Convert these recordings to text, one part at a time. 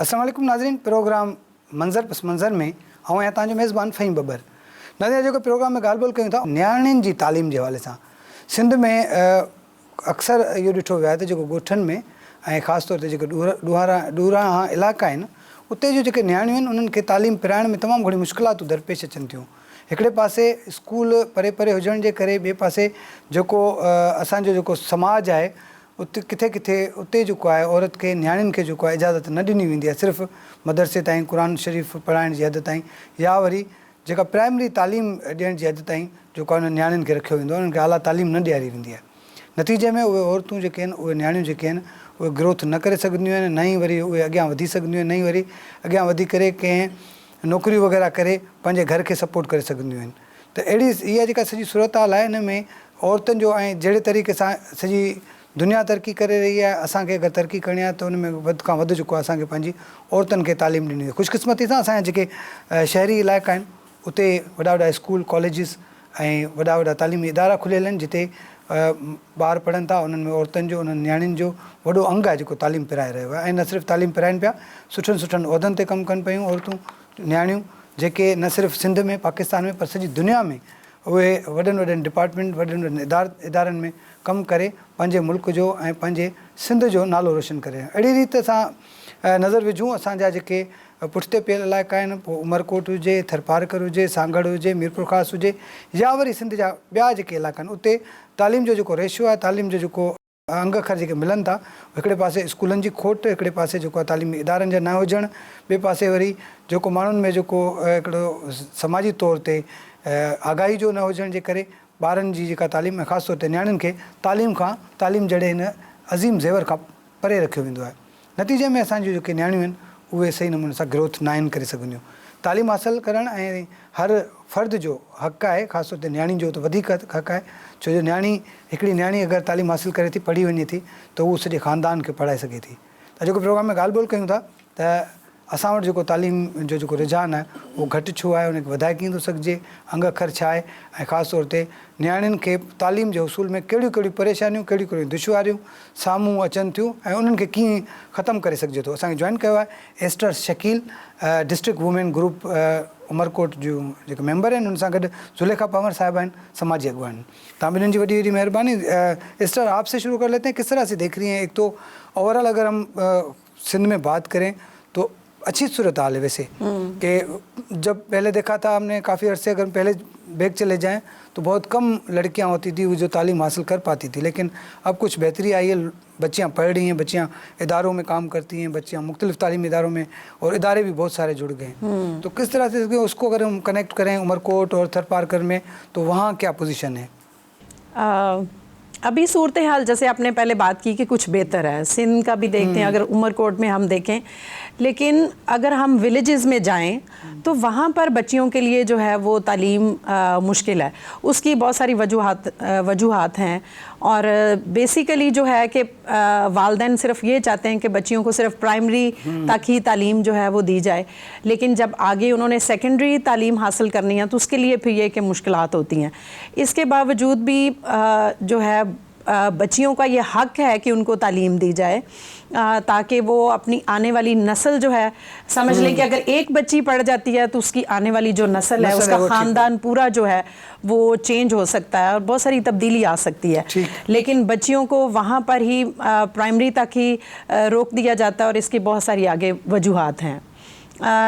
अस्सलाम वालेकुम नाज़रीन, प्रोग्राम मंज़र पस मंज़र में आऊं आहियां तव्हांजो मेज़बान फ़हीम बबर। नाज़रीन, जेको प्रोग्राम में ॻाल्हि ॿोल कयूं था नियाणियुनि जी तालीम जे हवाले सां। सिंध में अक्सर इहो ॾिठो वियो आहे त जेको ॻोठनि में ऐं ख़ासि तौर ते जेके ॾूरांहा इलाइक़ा आहिनि उते जो जेके नियाणियूं आहिनि उन्हनि खे तालीम पिराइण में तमामु घणी मुश्किलातूं दरपेश अचनि थियूं। हिकिड़े पासे स्कूल परे परे हुजण जे करे ॿिए पासे जेको असांजो जेको समाज आहे उते किथे किथे उते जेको आहे औरत खे नियाणियुनि खे जेको आहे इजाज़त न ॾिनी वेंदी आहे, सिर्फ़ु मदरसे ताईं क़ुर शरीफ़ पढ़ाइण जी हद ताईं या वरी जेका प्राइमरी तालीम ॾियण जी हद ताईं जेको आहे उन नियाणियुनि खे रखियो वेंदो आहे, उन्हनि खे आला तालीम न ॾियारी वेंदी आहे। नतीजे में उहे औरतूं जेके आहिनि उहे नियाणियूं जेके आहिनि उहे ग्रोथ न करे सघंदियूं आहिनि, न ई वरी उहे अॻियां वधी सघंदियूं आहिनि, न ई वरी अॻियां वधी करे कंहिं नौकिरियूं वग़ैरह करे पंहिंजे घर खे सपोर्ट करे सघंदियूं आहिनि। त अहिड़ी इहा जेका सॼी सूरत हाल आहे, हिन में औरतुनि जो ऐं जहिड़े तरीक़े सां सॼी दुनिया तरक़ी करे रही आहे, असांखे अगरि तरक़ी करणी आहे त उन में वधि खां वधि जेको आहे असांखे पंहिंजी औरतुनि खे तालीम ॾिनी आहे। ख़ुशकिस्मती सां असांजा जेके शहरी इलाइक़ा आहिनि उते वॾा वॾा स्कूल कॉलेजिस ऐं वॾा वॾा तालीमी इदारा खुलियल आहिनि जिते ॿार पढ़नि था। उन्हनि में औरतुनि जो उन्हनि नियाणियुनि जो वॾो अंग आहे जेको तालीम पिराए रहियो आहे। ऐं न सिर्फ़ु तालीम पिराइनि पिया, सुठनि सुठनि उहिदनि ते कमु कनि पियूं औरतूं नियाणियूं, जेके न सिर्फ़ु सिंध में पाकिस्तान में पर सॼी दुनिया में उहे वॾनि वॾनि डिपार्टमेंट वॾनि वॾनि इदारनि में कमु करे पंहिंजे मुल्क जो ऐं पंहिंजे सिंध जो नालो रोशन करे। अहिड़ी रीति सां नज़र विझूं असांजा जेके पुठिते पियल इलाइक़ा आहिनि, पोइ उमरकोट हुजे, थरपारकर हुजे, सांगड़ हुजे, मीरपुर ख़ासि हुजे या वरी सिंध जा ॿिया जेके इलाइक़ा आहिनि उते तालीम जो जेको रेशियो आहे, तालीम जो जेको अंग अखर जेके मिलनि था, हिकिड़े पासे स्कूलनि जी खोट, हिकिड़े पासे जेको आहे तालीमी इदारनि जा न हुजणु, ॿिए पासे वरी जेको माण्हुनि में जेको हिकिड़ो समाजी तौर ते आगाही जो न हुजण जे करे ॿारनि जी जेका तालीम ऐं ख़ासि तौर ते नियाणियुनि खे तालीम जहिड़े हिन अज़ीम ज़ेवर खां परे रखियो वेंदो आहे। नतीजे में असांजियूं जेके नियाणियूं आहिनि उहे सही नमूने सां ग्रोथ न आहिनि करे सघंदियूं। तालीम हासिलु करणु ऐं हर फ़र्द जो हक़ु आहे, ख़ासि तौर ते नियाणी जो त वधीक हक़ु आहे, छो जो हिकिड़ी नियाणी अगरि तालीम हासिलु करे थी, पढ़ी वञे थी त उहो सॼे ख़ानदान खे पढ़ाए सघे थी। त जेको प्रोग्राम में ॻाल्हि ॿोल कयूं था त असां वटि जेको तालीम जो जेको रुझान आहे उहो घटि छो आहे, उनखे वधाए कीअं थो सघिजे, अंग अखर छा आहे ऐं ख़ासि तौर ते नियाणियुनि खे तालीम जे हसूल में कहिड़ियूं कहिड़ियूं परेशानियूं, कहिड़ियूं कहिड़ियूं दुश्वारियूं साम्हूं अचनि थियूं ऐं उन्हनि खे कीअं ख़तमु करे सघिजे थो। असांखे जॉइन कयो आहे Esther Shakeel, district women group Umarkot जूं जेके मेंबर आहिनि, उन सां गॾु ज़ुलेखा पंवर साहिबा आहिनि, समाजी अगवा आहिनि। तव्हां ॿिन्हिनि जी वॾी वॾी महिरबानी। एस्टर, आपसे शुरू कर लेते हैं, किस तरह से देख रही हैं? एक तो ओवरऑल अगर हम सिंध में बात करें तो अच्छी सूरत हाल है वैसे कि जब पहले देखा था हमने काफ़ी अरसे, अगर पहले बैक चले जाएं तो बहुत कम लड़कियां होती थी जो तालीम हासिल कर पाती थी, लेकिन अब कुछ बेहतरी आई है, बच्चियां पढ़ रही हैं, बच्चियां इदारों में काम करती हैं, बच्चियां मुख्तलिफ तालीमी इदारों में, और इदारे भी बहुत सारे जुड़ गए हैं। तो किस तरह से उसको अगर हम कनेक्ट करें उमरकोट और थरपारकर में तो वहाँ क्या पोजीशन है? अभी सूरत हाल जैसे आपने पहले बात की कि कुछ बेहतर है, सिंध का भी देखते हैं, अगर उमरकोट में हम देखें, लेकिन अगर हम विलेजेस में जाएं तो वहाँ पर बच्चियों के लिए जो है वो तालीम मुश्किल है। उसकी बहुत सारी वजूहात हैं, और बेसिकली जो है कि वालिदैन सिर्फ ये चाहते हैं कि बच्चियों को सिर्फ प्राइमरी तक ही तालीम जो है वो दी जाए, लेकिन जब आगे उन्होंने सेकेंडरी तालीम हासिल करनी है तो उसके लिए फिर ये कि मुश्किलात होती हैं। इसके बावजूद भी जो है बच्चियों का ये हक़ है कि उनको तालीम दी जाए, ताकि वो अपनी आने वाली नस्ल जो है, समझ लें कि अगर एक बच्ची पढ़ जाती है तो उसकी आने वाली जो नस्ल है, उसका ख़ानदान पूरा जो है वो चेंज हो सकता है और बहुत सारी तब्दीली आ सकती है। लेकिन बच्चियों को वहाँ पर ही प्राइमरी तक ही रोक दिया जाता है, और इसकी बहुत सारी आगे वजूहात हैं।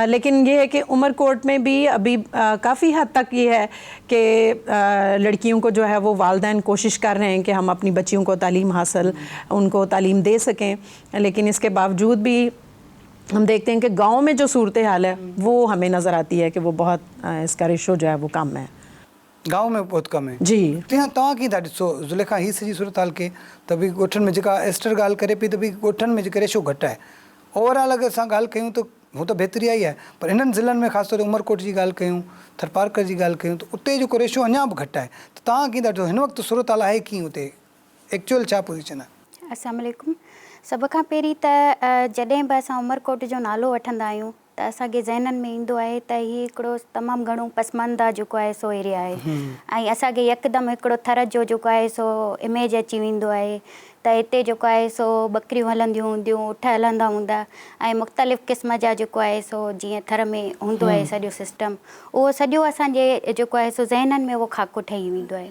लेकिन ये है कि उमरकोट में भी अभी काफ़ी हद तक ये है कि लड़कियों को जो है वो वालिदैन कोशिश कर रहे हैं कि हम अपनी बच्चियों को तालीम हासिल उनको तालीम दे सकें, लेकिन इसके बावजूद भी हम देखते हैं कि गांव में जो सूरत हाल है वो हमें नज़र आती है कि वो बहुत इसका रेशो जो है वो कम है, गांव में बहुत कम है जी। तव्हां कीअं था ॾिसो ज़ुलेखा ही सॼी सूरत हाल खे? त भई ॻोठनि में जेका एस्टर ॻाल्हि करे पई त भई ॻोठनि में जेके रेशो घटि आहे, ओवरऑल अगरि असां ॻाल्हि कयूं त हू त बहितरी आई आहे, पर इन्हनि ज़िलनि में ख़ासि तौर ते उमरकोट जी ॻाल्हि कयूं, थरपारकर जी ॻाल्हि कयूं, त उते जेको रेशो अञा बि घटि आहे। त तव्हां कीअं था ॾिसो हिन वक़्तु सूरत हाल आहे कीअं उते, एक्चुअल छा पोज़ीशन आहे? अस्सलाम वालेकुम। सभ खां पहिरीं त जॾहिं बि असां उमरकोट जो नालो वठंदा आहियूं त त असांखे ज़हननि में ईंदो आहे त हीउ हिकिड़ो तमामु घणो पसमानदा जेको आहे सो एरिया आहे ऐं असांखे यकदमि हिकिड़ो थर जो जेको आहे सो इमेज अची वेंदो आहे त हिते जेको आहे सो बकरियूं हलंदियूं हूंदियूं, ऊठ हलंदा हूंदा ऐं मुख़्तलिफ़ क़िस्म जा जेको आहे सो जीअं थर में हूंदो आहे सॼो सिस्टम, उहो सॼो असांजे जेको आहे सो ज़हननि में उहो खाको ठही वेंदो आहे।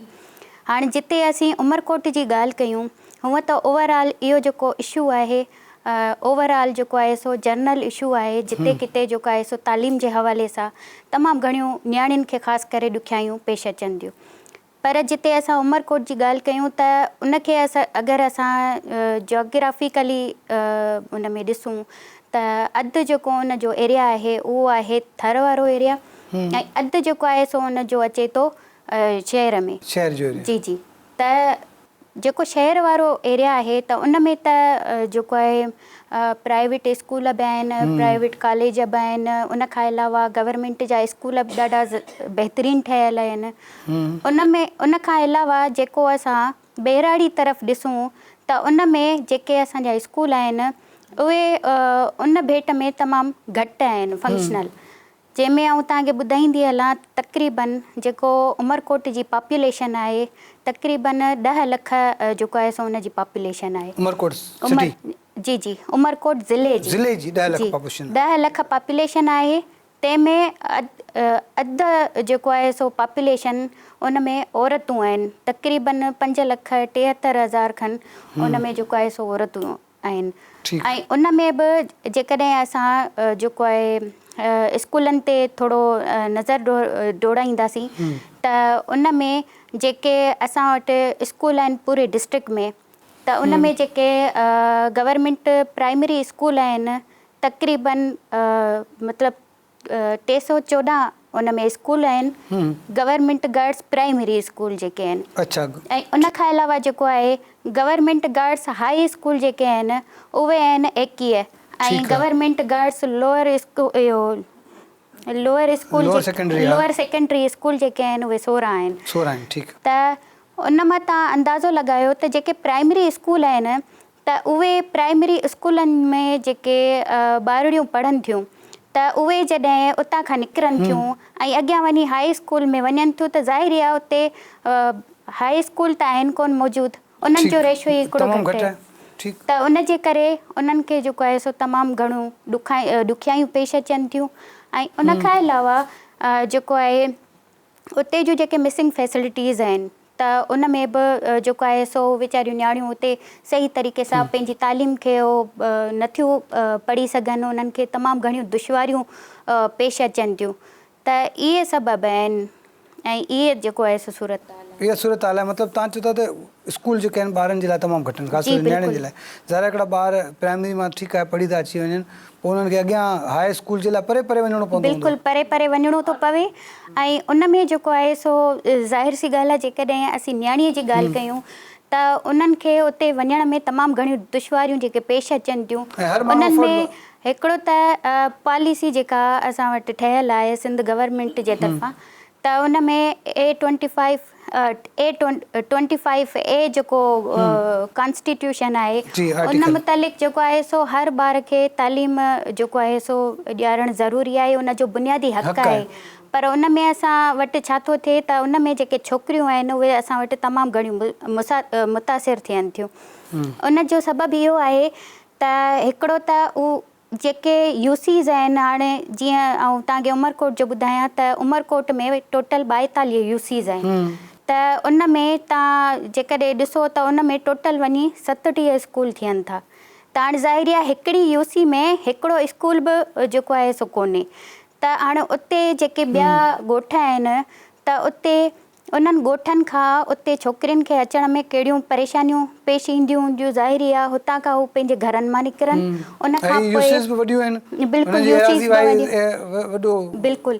हाणे जिते असीं उमरकोट जी ॻाल्हि कयूं, हूअं त ओवरऑल इहो जेको इशू आहे ओवरऑल जेको आहे सो जनरल इशू आहे, जिते किथे जेको आहे सो तालीम जे हवाले सां तमामु घणियूं नियाणियुनि खे ख़ासि करे ॾुखियायूं पेश अचनि थियूं। पर जिते असां उमरकोट जी ॻाल्हि कयूं त उनखे अगरि असां जोग्राफिकली उन में ॾिसूं त अधु जेको उन जो एरिया आहे उहो आहे थर वारो एरिया ऐं अधु जेको आहे सो उन जो अचे थो शहर में, शहर जो जी जी। त जेको शहर वारो एरिया आहे त उन में त जेको आहे प्राइवेट स्कूल बि आहिनि, प्राइवेट कॉलेज बि आहिनि, उन खां अलावा गवर्नमेंट जा स्कूल बि ॾाढा बहितरीनु ठहियल आहिनि। उन में उन खां अलावा जेको असां बेराड़ी तरफ़ ॾिसूं त उन में जेके असांजा स्कूल आहिनि उहे उन भेट में तमामु घटि आहिनि फंक्शनल, जंहिंमें आउं तव्हांखे ॿुधाईंदी हलां तक़रीबन जेको उमरकोट जी पॉपुलेशन आहे तक़रीबन 10 लख जेको आहे सो उनजी पॉपुलेशन आहे। उमरकोट सिटी, जी जी, उमरकोट ज़िले जी 10 लख पॉपुलेशन, 10 लख पॉपुलेशन आहे। तंहिंमें अधु जेको आहे सो पॉपुलेशन उन में औरतूं आहिनि, तक़रीबन 5,73,000 खनि उन में जेको आहे सो औरतूं आहिनि। ऐं उन में बि जेकॾहिं असां जेको आहे स्कूलनि ते थोरो नज़र दौड़ाईंदासीं त उन में जेके असां वटि स्कूल आहिनि पूरे डिस्ट्रिक्ट में, त उन में जेके गवर्नमेंट प्राइमरी स्कूल आहिनि तक़रीबन मतिलबु 314 उन में स्कूल आहिनि, गवर्नमेंट गर्ल्स प्राइमरी स्कूल जेके आहिनि। अच्छा। ऐं उन खां अलावा जेको आहे गवर्नमेंट गर्ल्स हाई स्कूल जेके आहिनि उहे आहिनि 21 ऐं government girls lower secondary school जेके आहिनि उहे 16 आहिनि। 16 आहिनि, ठीकु। त उन मां तव्हां अंदाज़ो लॻायो त जेके प्राइमरी स्कूल आहिनि त उहे प्राइमरी स्कूलनि में जेके ॿारड़ियूं पढ़नि थियूं त उहे जॾहिं उतां खां निकिरनि थियूं ऐं अॻियां वञी हाई स्कूल में वञनि थियूं त ज़ाहिर आहे उते हाई स्कूल त आहिनि कोन मौजूदु, उन्हनि जो रेशो ई हिकिड़ो घटि आहे। त उन जे करे उन्हनि खे जेको आहे सो तमामु घणो ॾुखियायूं पेश अचनि थियूं। ऐं उन खां अलावा जेको आहे उते जूं जेके मिसिंग फैसिलिटीज़ आहिनि त उन में बि जेको आहे सो वीचारियूं नियाणियूं उते सही तरीक़े सां पंहिंजी तालीम खे नथियूं पढ़ी सघनि, उन्हनि खे तमामु घणियूं दुश्वारियूं पेश अचनि थियूं। त इहे सबब आहिनि ऐं इहे जेको आहे सो सूरत हाल आहे। इहा सूरत हाल आहे, मतिलबु तव्हां चओ था त स्कूल जेके आहिनि ॿारनि जे लाइ तमामु घटि आहिनि, ख़ासि करे नियाणियुनि जे लाइ। ज़ाहिर हिकिड़ा ॿार प्राइमरी मां ठीकु आहे पढ़ी था अची वञनि, पोइ उन्हनि खे अॻियां हाई स्कूल जे लाइ परे परे वञिणो पवंदो। बिल्कुलु परे परे वञिणो थो पवे ऐं उन में जेको आहे सो ज़ाहिर सी ॻाल्हि आहे जेकॾहिं असीं नियाणीअ जी ॻाल्हि कयूं त उन्हनि खे उते वञण में तमामु घणियूं दुश्वारियूं जेके पेश अचनि थियूं। उन्हनि में हिकिड़ो त पॉलिसी जेका असां वटि ठहियल आहे सिंध गवर्नमेंट जे तरफ़ां, त उन में A25A जेको कॉन्स्टिट्यूशन आहे उन मुतालिक़ जेको आहे सो हर ॿार खे तालीम जेको आहे सो ॾियारणु ज़रूरी आहे, उन जो बुनियादी हक़ आहे। पर उन में असां वटि छा थो थिए त उन में जेके छोकिरियूं आहिनि उहे असां वटि तमामु घणियूं मुतासिर थियनि थियूं। उन जो सबबु इहो आहे त हिकिड़ो त उहो जेके यूसीज़ आहिनि, हाणे जीअं ऐं तव्हांखे उमरकोट जो ॿुधायां त उमरकोट में टोटल 42 यूसीज़ आहिनि। त उन में तव्हां जेकॾहिं ॾिसो त उन में टोटल वञी 37 स्कूल थियनि था। त हाणे ज़ाहिर आहे हिकिड़ी यूसी में हिकिड़ो स्कूल बि जेको आहे सो कोन्हे। त हाणे उते जेके ॿिया ॻोठ आहिनि त उते उन्हनि ॻोठनि खां उते छोकिरियुनि खे अचण में कहिड़ियूं परेशानियूं पेश ईंदियूं हूंदियूं, ज़ाहिर आहे हुतां खां हू पंहिंजे घरनि मां निकिरनि। उन खां पोइ बिल्कुलु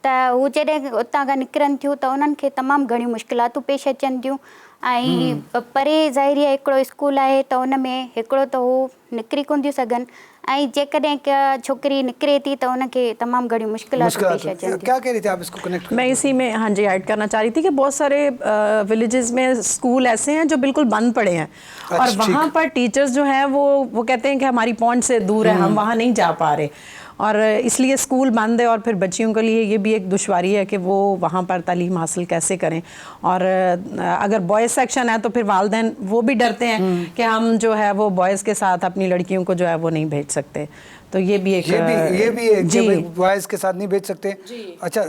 त हू जॾहिं उतां खां निकिरनि थियूं त उन्हनि खे तमामु घणियूं मुश्किलातूं पेश अचनि थियूं। ऐं परे ज़ाहिर आहे हिकिड़ो स्कूल आहे त उन में हिकिड़ो त हू निकिरी कोन थियूं सघनि ऐं जेकॾहिं का छोकिरी निकिरे थी त उनखे तमामु घणियूं मुश्किलातूं पेश अचनि थियूं। क्या कह रही थी आप इसको कनेक्ट? मैं इसी में हाँ जी ऐड करना चाह रही थी कि बहुत सारे विलेजेस में स्कूल ऐसे हैं जो बिल्कुल बंद पड़े हैं और वहाँ पर टीचर्स जो हैं वो कहते हैं कि हमारी पहुंच से दूर है, हम वहाँ नहीं जा पा रहे। اور اس لیے اسکول بند ہے اور پھر بچیوں کے لیے یہ بھی ایک دشواری ہے کہ وہ وہاں پر تعلیم حاصل کیسے کریں. اور اگر بوائز سیکشن ہے تو پھر والدین وہ بھی ڈرتے ہیں کہ ہم جو ہے وہ بوائز کے ساتھ اپنی لڑکیوں کو جو ہے وہ نہیں بھیج سکتے. تو یہ بھی ایک کہ بوائز کے ساتھ نہیں بھیج سکتے. اچھا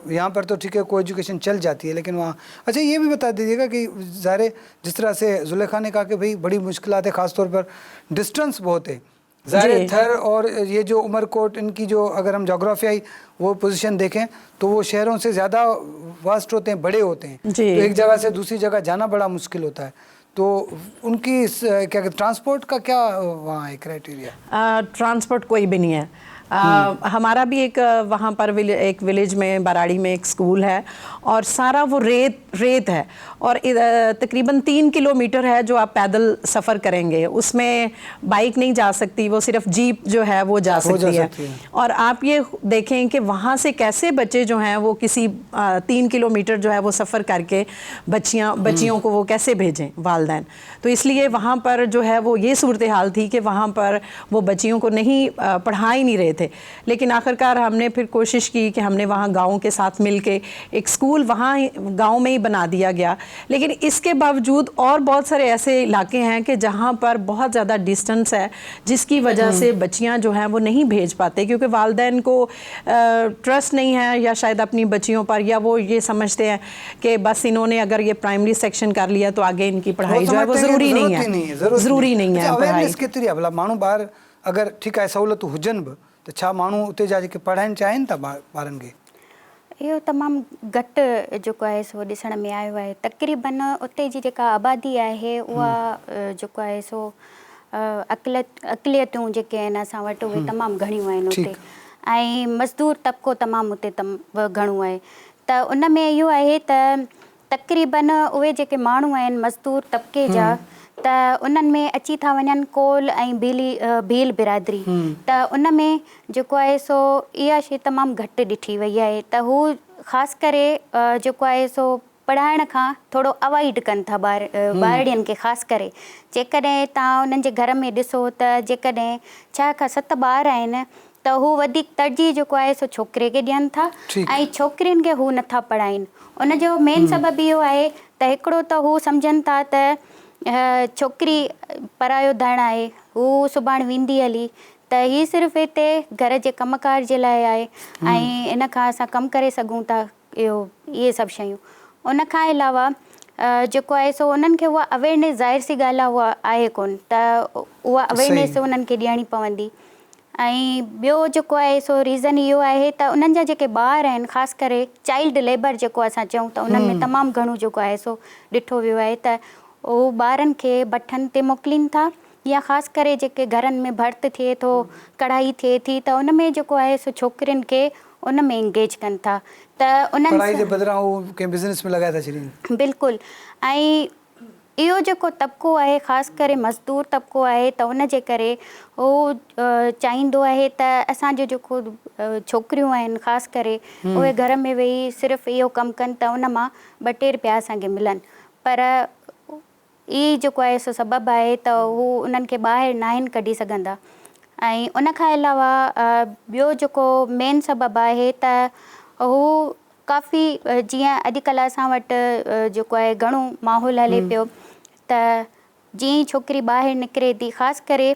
یہاں پر تو ٹھیک ہے کو ایجوکیشن چل جاتی ہے لیکن وہاں اچھا یہ بھی بتا دیجیے گا کہ ظاہر جس طرح سے زلیخا نے کہا کہ بھئی بڑی مشکلات ہے, خاص طور پر ڈسٹنس بہت ہے. ظاہر تھر اور یہ جو عمر کوٹ ان کی جو اگر ہم جغرافیائی وہ پوزیشن دیکھیں تو وہ شہروں سے زیادہ واسٹ ہوتے ہیں, بڑے ہوتے ہیں, تو ایک جگہ سے دوسری جگہ جانا بڑا مشکل ہوتا ہے. تو ان کی کیا کہ ٹرانسپورٹ کا کیا وہاں ہے کرائٹیریا؟ ٹرانسپورٹ کوئی بھی نہیں ہے. ہمارا بھی ایک وہاں پر ایک ولیج میں باراڑی میں ایک اسکول ہے اور سارا وہ ریت ہے اور تقریباً 3 کلومیٹر ہے جو آپ پیدل سفر کریں گے. اس میں بائک نہیں جا سکتی, وہ صرف جیپ جو ہے وہ جا سکتی ہے. اور آپ یہ دیکھیں کہ وہاں سے کیسے بچے جو ہیں وہ کسی 3 کلومیٹر جو ہے وہ سفر کر کے بچیوں کو وہ کیسے بھیجیں والدین. تو اس لیے وہاں پر جو ہے وہ یہ صورتحال تھی کہ وہاں پر وہ بچیوں کو نہیں پڑھا ہی نہیں رہے تھے. لیکن آخرکار ہم نے پھر کوشش کی کہ ہم نے وہاں گاؤں کے ساتھ مل کے ایک اسکول وہاں گاؤں میں ہی بنا دیا گیا. لیکن اس کے باوجود اور بہت سارے ایسے علاقے ہیں کہ جہاں پر بہت زیادہ ڈسٹنس ہے جس کی وجہ سے بچیاں جو ہیں وہ نہیں بھیج پاتے کیونکہ والدین کو ٹرسٹ نہیں ہے یا شاید اپنی بچیوں پر, یا وہ یہ سمجھتے ہیں کہ بس انہوں نے اگر یہ پرائمری سیکشن کر لیا تو آگے ان کی پڑھائی جو ہے وہ ضروری نہیں ہے پڑھائی. مانو باہر اگر ٹھیک ہے سہولت हुजनि बि त छा माण्हू उते जा जेके पढ़ाइण चाहिनि था ॿारनि खे? इहो तमामु घटि जेको आहे सो ॾिसण में आयो आहे. तक़रीबन उते जी जेका आबादी आहे उहा जेको आहे सो अक़लियतूं जेके आहिनि असां वटि उहे तमामु घणियूं आहिनि उते, ऐं मज़दूर तबिको तमामु उते घणो आहे. त उन में इहो आहे त तक़रीबन उहे जेके माण्हू आहिनि मज़दूर तबिके जा त उन्हनि में अची था वञनि कोल ऐं भील बिरादरी. त उन में जेको आहे सो इहा शइ तमामु घटि ॾिठी वई आहे त हू ख़ासि करे जेको आहे सो पढ़ाइण खां थोरो अवॉइड कनि था ॿारड़ियुनि खे. ख़ासि करे जेकॾहिं तव्हां उन्हनि जे घर में ॾिसो त जेकॾहिं 6 खां 7 ॿार आहिनि त हू वधीक तरजीह जेको आहे सो छोकिरे खे ॾियनि था ऐं छोकिरियुनि खे हू नथा पढ़ाइनि. उनजो मेन सबबु इहो आहे त हिकिड़ो त हू सम्झनि था त छोकिरी परायो धणु आहे, हू सुभाणे वेंदी हली त हीअ सिर्फ़ु हिते घर जे कमकार जे लाइ आहे ऐं इन खां असां कमु करे सघूं था इहे सभु शयूं. उन खां अलावा जेको आहे सो उन्हनि खे उहा अवेयरनेस ज़ाहिर सी ॻाल्हि आहे उहा आहे कोन, त उहा अवेयरनेस उन्हनि खे ॾियणी पवंदी. ऐं ॿियो जेको आहे सो रीज़न इहो आहे त उन्हनि जा जेके ॿार आहिनि ख़ासि करे चाइल्ड लेबर जेको असां चऊं त उन्हनि में तमामु घणो जेको आहे सो ॾिठो वियो आहे त उहो ॿारनि खे भठनि ते मोकिलीनि था या ख़ासि करे जेके घरनि में भर्त थिए थो, कढ़ाई थिए थी त उन में जेको आहे सो छोकिरियुनि खे उन में इंगेज कनि था. त उन्हनि बिल्कुलु. ऐं इहो जेको तबिको आहे ख़ासि करे मज़दूर तबिको आहे त उन जे करे उहो चाहींदो आहे त असांजो जेको छोकिरियूं आहिनि ख़ासि करे उहे घर में वेही सिर्फ़ु इहो कमु कनि त उन मां 2-3 रुपया असांखे मिलनि. पर ई जेको आहे सो सबबु आहे त हू उन्हनि खे ॿाहिरि न आहिनि कढी सघंदा. ऐं उन खां अलावा ॿियो जेको मेन सबबु आहे त हू काफ़ी जीअं अॼुकल्ह असां वटि जेको आहे घणो माहौल हले पियो त जीअं छोकिरी ॿाहिरि निकिरे थी ख़ासि करे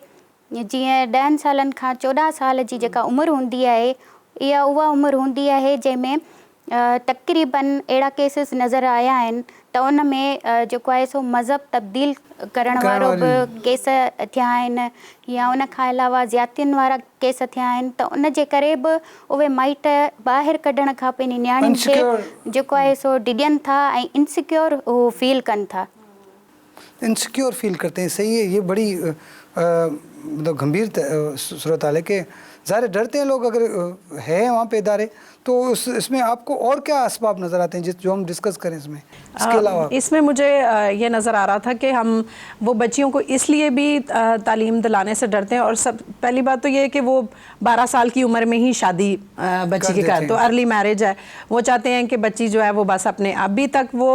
जीअं 10 सालनि खां 14 साल जी जेका उमिरि हूंदी आहे इहा उहा उमिरि हूंदी आहे जंहिंमें तक़रीबन अहिड़ा केसिस नज़र आया आहिनि त उन में जेको आहे सो मज़हब तब्दील करण वारो बि केस थिया आहिनि या उन खां अलावा ज़्यातियुनि वारा केस थिया आहिनि. त उन जे करे बि उहे माइट ॿाहिरि कढण खां पंहिंजी नियाणियुनि खे जेको आहे सो डिॼनि था ऐं इनसिक्योर उहो फील कनि था. इनसिक्योर फील करते हैं. सही है. ये बड़ी मतलब गंभीर सूरत हाल है कि ज़ाहिर डरते हैं लोग अगर है वहाँ पे इदारे तो इसमें आपको और क्या असबाब नज़र आते हैं जो हम डिस्कस करें इसमें इसके अलावा? इसमें मुझे ये नज़र आ रहा था कि हम वो बच्चियों को इसलिए भी तालीम दिलाने से डरते हैं और सब पहली बात तो ये है कि वो 12 साल की उम्र में ही शादी बच्ची की कर तो अर्ली मैरिज है. वो चाहते हैं कि बच्ची जो है वो बस अपने अभी तक वो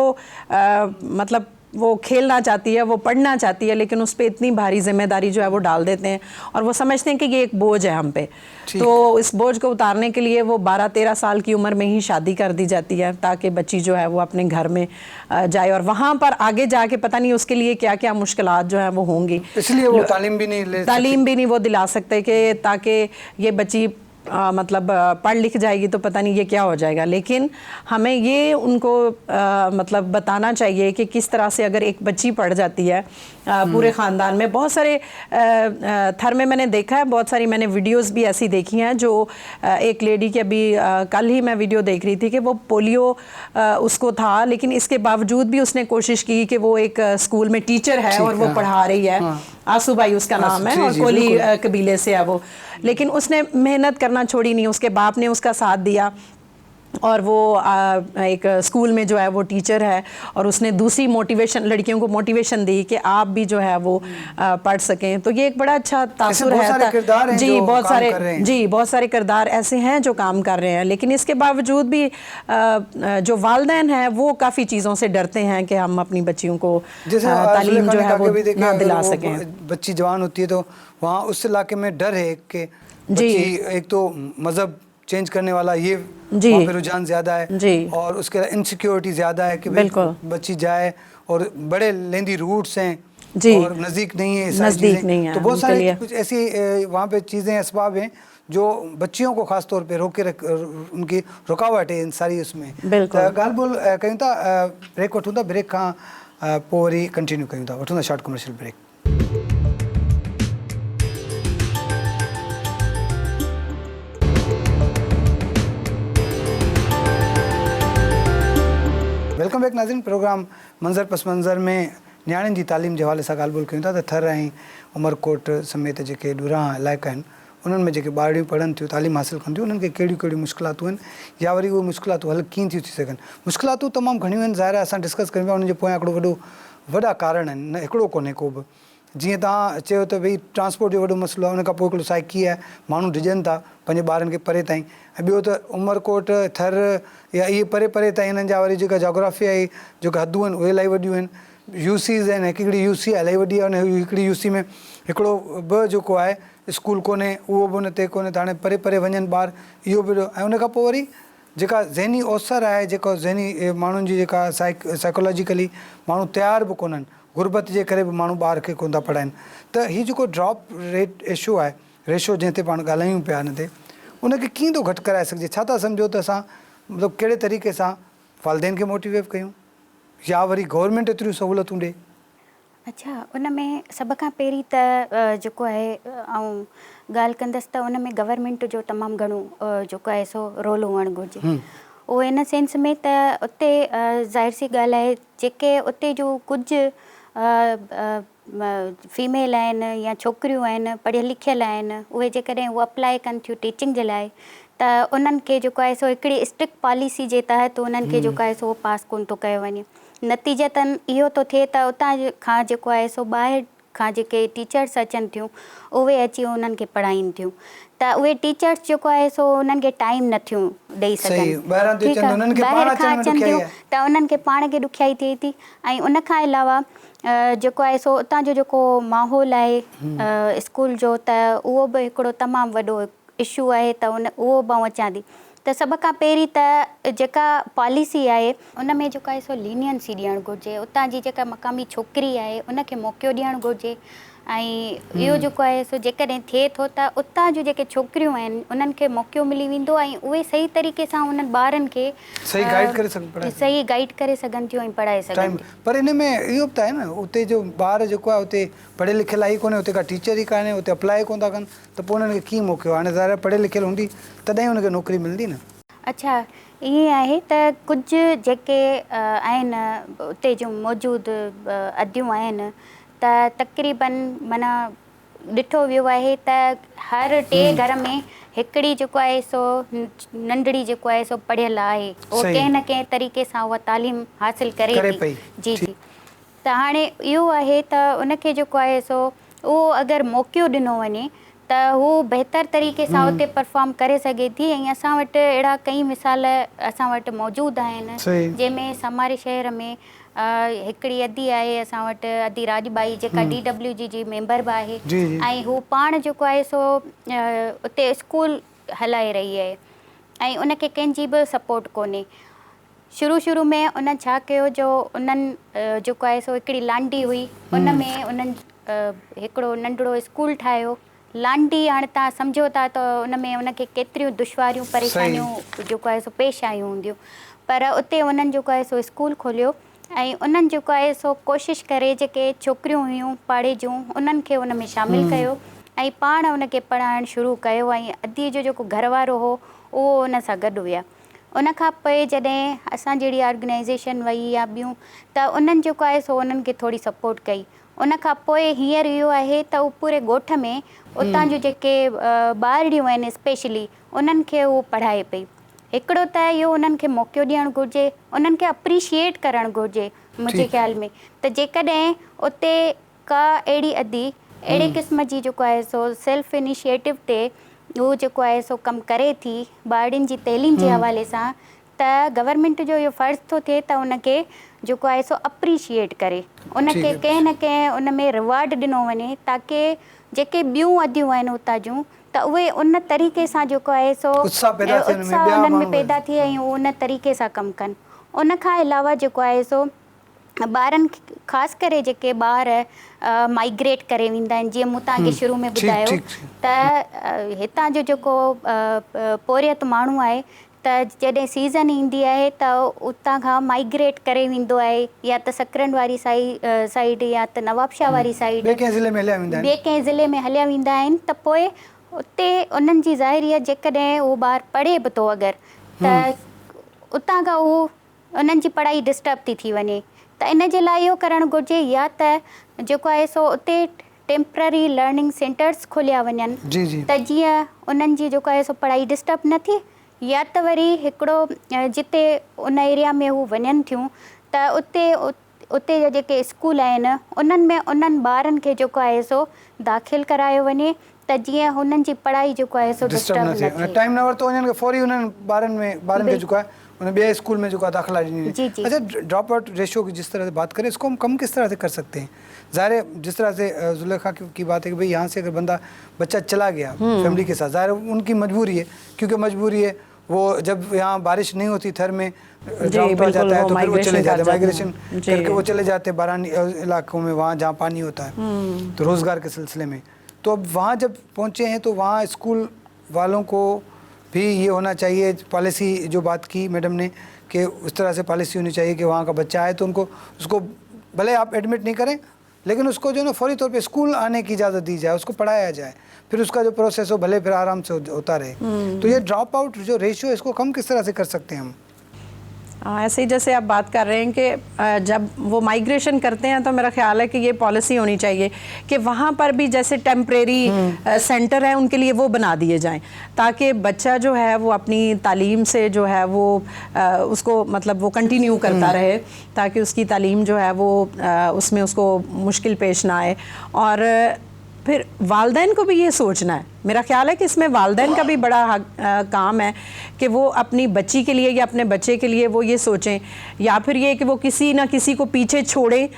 मतलब वो खेलना चाहती है, वो पढ़ना चाहती है, लेकिन उस पर इतनी भारी जिम्मेदारी जो है वो डाल देते हैं और वो समझते हैं कि ये एक बोझ है हम पे। तो इस बोझ को उतारने के लिए वो 12-13 साल की उम्र में ही शादी कर दी जाती है ताकि बच्ची जो है वो अपने घर में जाए, और वहाँ पर आगे जाके पता नहीं उसके लिए क्या क्या मुश्किलात जो हैं वो होंगी, इसलिए वो तालीम भी नहीं वो दिला सकते कि ताकि ये बच्ची मतलब पढ़ लिख जाएगी तो पता नहीं ये क्या हो जाएगा। लेकिन हमें ये उनको मतलब बताना चाहिए कि किस तरह से अगर एक बच्ची पढ़ जाती है पूरे ख़ानदान में, बहुत सारे थर में मैंने देखा है, बहुत सारी मैंने वीडियोस भी ऐसी देखी हैं जो एक लेडी की अभी कल ही मैं वीडियो देख रही थी कि वो पोलियो उसको था, लेकिन इसके बावजूद भी उसने कोशिश की कि वो एक स्कूल में टीचर है और वो पढ़ा रही है, आसूबाई उसका नाम है और कोली कबीले से है वो, लेकिन उसने मेहनत करना छोड़ी नहीं, उसके बाप ने उसका साथ दिया और वो एक स्कूल में जो है वो टीचर है और उसने दूसरी मोटिवेशन, लड़कियों को मोटिवेशन दी कि आप भी जो है वो पढ़ सकें। तो ये एक बड़ा अच्छा तासुर है। जी बहुत सारे किरदार ऐसे हैं जो काम कर रहे हैं, लेकिन इसके बावजूद भी जो वालिदैन हैं वो काफ़ी चीज़ों से डरते हैं कि हम अपनी बच्चियों को तालीम जो है वो ना दिला सकें। बच्ची जवान होती है तो वहाँ उस इलाके में डर है कि एक तो मज़हब चेंज करने वाला ये वहाँ पे रुझान ज़्यादा है और उसके इनसिक्योरिटी ज़्यादा है कि बच्ची जाए और बड़े लेंदी रूट्स हैं और नज़दीक नहीं है, तो बहुत सारी कुछ ऐसी वहाँ पे चीज़ें असबाब हैं जो बच्चियों को ख़ास तौर पे उनकी रुकावट है इन सारी उसमें। ॻाल्हि ॿोल कयूं था, ब्रेक वठूं था, ब्रेक खां पोइ वरी कंटिन्यू कयूं था, वठूं था short commercial break. Welcome back नाज़रीन, प्रोग्राम मंज़र पस मंज़र में न्याणियुनि जी तालीम जे हवाले सां ॻाल्हि ॿोल कयूं था त थर ऐं उमरकोट समेत जेके ॾुरां इलाइक़ा आहिनि उन्हनि में जेके ॿारियूं पढ़नि थियूं, तालीम हासिलु कनि थियूं, उन्हनि खे कहिड़ियूं कहिड़ियूं मुश्किलातूं आहिनि या वरी उहे मुश्किलातूं हल कीअं थियूं थी सघनि। मुश्किलातूं तमामु घणियूं आहिनि, ज़ाहिर आहे असां डिस्कस कयूं था, उन्हनि जे पोयां हिकिड़ो वॾा कारण आहिनि, न हिकिड़ो कोन्हे को बि। जीअं तव्हां चयो त भई ट्रांसपोर्ट जो वॾो मसइलो आहे, उन खां पोइ हिकिड़ो साइकी आहे, माण्हू डिॼनि था पंहिंजे ॿारनि खे परे ताईं, ऐं ॿियो त उमरकोट थर या इहे परे परे ताईं हिननि जा वरी जेका जोग्राफी आहे, जेका हदूं आहिनि उहे इलाही वॾियूं आहिनि। यूसीज़ आहिनि, हिकिड़ी यूसी आहे इलाही वॾी आहे, उन हिकिड़ी यूसी में हिकिड़ो बि जेको आहे स्कूल कोन्हे, उहो बि उन ते कोन्हे, त हाणे परे परे वञनि ॿार, इहो बि। ऐं उन खां पोइ वरी जेका ज़हनी ओसर आहे, जेको ज़हनी माण्हुनि जी जेका साइकोलॉजिकली माण्हू तयारु बि कोन्हनि, गुरबत जे करे बि माण्हू ॿार खे कोन था पढ़ाइनि, त हीउ जेको ड्रॉप रेट इशू आहे, रेशो जंहिं ते पाण ॻाल्हायूं पिया हिन ते, उनखे कीअं थो घटि कराए सघिजे? छा था सम्झो त असां मतिलबु कहिड़े तरीक़े सां वालिदैन खे मोटिवेट कयूं या वरी गवर्नमेंट एतिरियूं सहूलियतूं ॾे? अच्छा, उन में सभ खां पहिरीं त जेको आहे ऐं ॻाल्हि कंदसि त उन में गवर्नमेंट जो तमामु घणो जेको आहे सो रोल हुअणु घुरिजे। उहो इन सेंस में त उते ज़ाहिर सी ॻाल्हि आहे, जेके उते जो कुझु फीमेल आहिनि या छोकिरियूं आहिनि, पढ़ियल लिखियल आहिनि, उहे जेकॾहिं उहे अप्लाई कनि थियूं टीचिंग जे लाइ, त उन्हनि खे जेको आहे सो हिकिड़ी स्ट्रिक्ट पॉलिसी जे तहत उन्हनि खे जेको आहे सो पास कोन थो कयो वञे। नतीजतन इहो थो थिए त उतां खां जेको आहे सो ॿाहिरि खां जेके टीचर्स अचनि थियूं उहे अची उन्हनि खे पढ़ाइनि थियूं, त उहे टीचर्स जेको आहे सो उन्हनि खे टाइम नथियूं ॾेई सघनि, ठीकु आहे, ॿाहिरि खां अचनि थियूं त उन्हनि खे पाण खे ॾुखियाई थिए थी। ऐं उन खां अलावा जेको आहे सो उतां जो जेको माहौल आहे स्कूल जो, त उहो बि हिकिड़ो तमामु वॾो इशू आहे, त उहो बि आउं अचां थी त सभ खां पहिरीं त जेका पॉलिसी आहे उन में जेको आहे सो लीनियंसी ॾियणु घुरिजे। उतां जी जेका मक़ामी छोकिरी आहे उनखे मौक़ो ॾियणु घुरिजे। ऐं इहो जेको आहे सो जेकॾहिं थिए थो त उतां जूं जेके छोकिरियूं आहिनि उन्हनि खे मौक़ो मिली वेंदो ऐं उहे सही तरीक़े सां उन्हनि ॿारनि खे सही गाइड करे सघनि थियूं ऐं पढ़ाए सघनि। पर इन में इहो बि त आहे न, उते जो ॿार जेको आहे उते पढ़ियल लिखियल ई कोन्हे, उते का टीचर ई कान्हे, उते अप्लाई कोन था कनि, त पोइ उन्हनि खे कीअं मौक़ो? हाणे ज़ाहिर पढ़ियल लिखियल हूंदी तॾहिं हुनखे नौकिरी मिलंदी न। अच्छा, ईअं आहे त कुझु जेके आहिनि उते जूं मौजूदु अदियूं आहिनि, त तक़रीबन माना ॾिठो वियो आहे त हर 2 घर में हिकिड़ी जेको आहे सो नंढड़ी जेको आहे सो पढ़ियल आहे, उहो कंहिं न कंहिं तरीक़े सां उहा तालीम हासिलु करे थी। जी जी, त हाणे इहो आहे त उनखे जेको आहे सो उहो अगरि मौक़ो ॾिनो वञे त हू बहितर तरीक़े सां उते परफॉर्म करे सघे थी। ऐं असां वटि अहिड़ा कई मिसाल असां वटि मौजूदु आहिनि जंहिंमें समारे शहर में हिकिड़ी अदी आहे असां वटि, अदी राजबाई, जेका DWG जी मेंबर बि आहे ऐं हू पाण जेको आहे सो उते स्कूल हलाए रही आहे ऐं उनखे कंहिंजी बि सपोर्ट कोन्हे। शुरू में उन्हनि छा कयो, जो उन्हनि जेको आहे सो हिकिड़ी लांडी हुई, उन में उन्हनि हिकिड़ो नंढिड़ो स्कूल ठाहियो। लांडी हाणे तव्हां सम्झो था त उन में उनखे केतिरियूं दुश्वारियूं परेशानियूं जेको आहे सो पेश आयूं हूंदियूं, पर उते उन्हनि जेको आहे सो स्कूल खोलियो ऐं उन्हनि जेको आहे सो कोशिशि करे जेके छोकिरियूं हुयूं पाड़े जूं उन्हनि खे उन में शामिलु कयो ऐं पाण उनखे पढ़ाइणु शुरू कयो ऐं अदीअ जो जेको घरवारो हो उहो उन सां गॾु हुया। उन खां पोइ जॾहिं असां जहिड़ी ऑर्गेनाइज़ेशन वई या ॿियूं त उन्हनि जेको आहे सो उन्हनि खे थोरी सपोर्ट कई। उन खां पोइ हींअर इहो आहे त उहो पूरे ॻोठ में उतां जूं जेके ॿारड़ियूं आहिनि स्पेशली उन्हनि खे उहो पढ़ाए पई। हिकिड़ो त इहो उन्हनि खे मौक़ो ॾियणु घुरिजे, उन्हनि खे अप्रिशिएट करणु घुरिजे मुंहिंजे ख़्याल में। त जेकॾहिं उते का अहिड़ी अदी अहिड़े क़िस्म जी जेको आहे सो सेल्फ इनिशिएटिव ते उहो जेको आहे सो कमु करे थी ॿारड़ियुनि जी तइलीम जे हवाले सां, त गवर्नमेंट जो इहो फ़र्ज़ु थो थिए त उनखे जेको आहे सो अप्रिशिएट करे, उनखे कंहिं न कंहिं उन में रिवार्ड ॾिनो वञे ताकी जेके ॿियूं अदियूं आहिनि उतां जूं त उहे उन तरीक़े सां जेको आहे सो उत्साह उन्हनि में पैदा थिए ऐं उन तरीक़े सां कमु कनि। उन खां अलावा जेको आहे सो ॿारनि ख़ासि करे जेके ॿार माइग्रेट करे वेंदा आहिनि, जीअं मूं तव्हांखे शुरू में ॿुधायो त हितां जो जेको पोरियत माण्हू आहे त जॾहिं सीज़न ईंदी आहे त उतां खां माइग्रेट करे वेंदो आहे, या त सकरन वारी साइड या त नवाबशाह वारी साइड, ॿिए कंहिं ज़िले में हलिया वेंदा आहिनि। त पोइ उते उन्हनि जी ज़ाहिरियत जेकॾहिं उहो ॿारु पढ़े बि थो अगरि त उतां खां उहो उन्हनि जी पढ़ाई डिस्टर्ब थी वञे। त इन जे लाइ इहो करणु घुरिजे या त जेको आहे सो उते टेम्पररी लर्निंग सेंटर्स खोलिया वञनि त जीअं उन्हनि जी जेको आहे सो पढ़ाई डिस्टर्ब न थिए, या त वरी हिकिड़ो जिते उन एरिया में हू वञनि थियूं त उते जा जेके स्कूल आहिनि उन्हनि में उन्हनि ॿारनि खे जेको आहे सो दाख़िल करायो वञे त जीअं हुननि जी पढ़ाई जेको आहे सो डिस्टर्ब न थिए। टाइम न वरितो वञनि फौरी उन्हनि ॿारनि खे जेको आहे उन्हें ॿिए स्कूल में जो का दाखिला ॾिनी। अच्छा, ड्रॉप आउट रेशियो की जिस तरह से बात करें, इसको हम कम किस तरह से कर सकते हैं? ज़ाहिर है जिस तरह से जुलेखा की बात है कि भाई यहाँ से अगर बच्चा चला गया फैमिली के साथ, ज़ाहिर उनकी मजबूरी है, क्योंकि मजबूरी है वो जब यहाँ बारिश नहीं होती थर में ड्राउट पड़ जाता है तो फिर वो चले जाते हैं, माइग्रेशन करके वो चले जाते हैं बारानी इलाकों में, वहाँ जहाँ पानी होता है तो रोज़गार के सिलसिले में। तो अब वहाँ जब पहुँचे हैं तो वहाँ स्कूल वालों को भी ये होना चाहिए, पॉलिसी जो बात की मैडम ने कि उस तरह से पॉलिसी होनी चाहिए कि वहाँ का बच्चा आए तो उनको उसको भले आप एडमिट नहीं करें लेकिन उसको जो ना फौरी तौर पे स्कूल आने की इजाज़त दी जाए, उसको पढ़ाया जाए, फिर उसका जो प्रोसेस हो भले फिर आराम से होता रहे। तो ये ड्रॉप आउट जो रेशियो है इसको कम किस तरह से कर सकते हैं हम? ऐसे ही जैसे आप बात कर रहे हैं कि जब वो माइग्रेशन करते हैं तो मेरा ख्याल है कि ये पॉलिसी होनी चाहिए कि वहाँ पर भी जैसे टेम्परेरी सेंटर है उनके लिए वो बना दिए जाएं, ताकि बच्चा जो है वो अपनी तालीम से जो है वो उसको मतलब वो कंटिन्यू करता रहे, ताकि उसकी तालीम जो है वो उसमें उसको मुश्किल पेश ना आए। और फिर वालदैन को भी ये सोचना है, मेरा ख्याल है कि इसमें वालदैन का भी बड़ा काम है कि वो अपनी बच्ची के लिए या अपने बच्चे के लिए वो ये सोचें, या फिर ये कि वो किसी ना किसी को पीछे छोड़े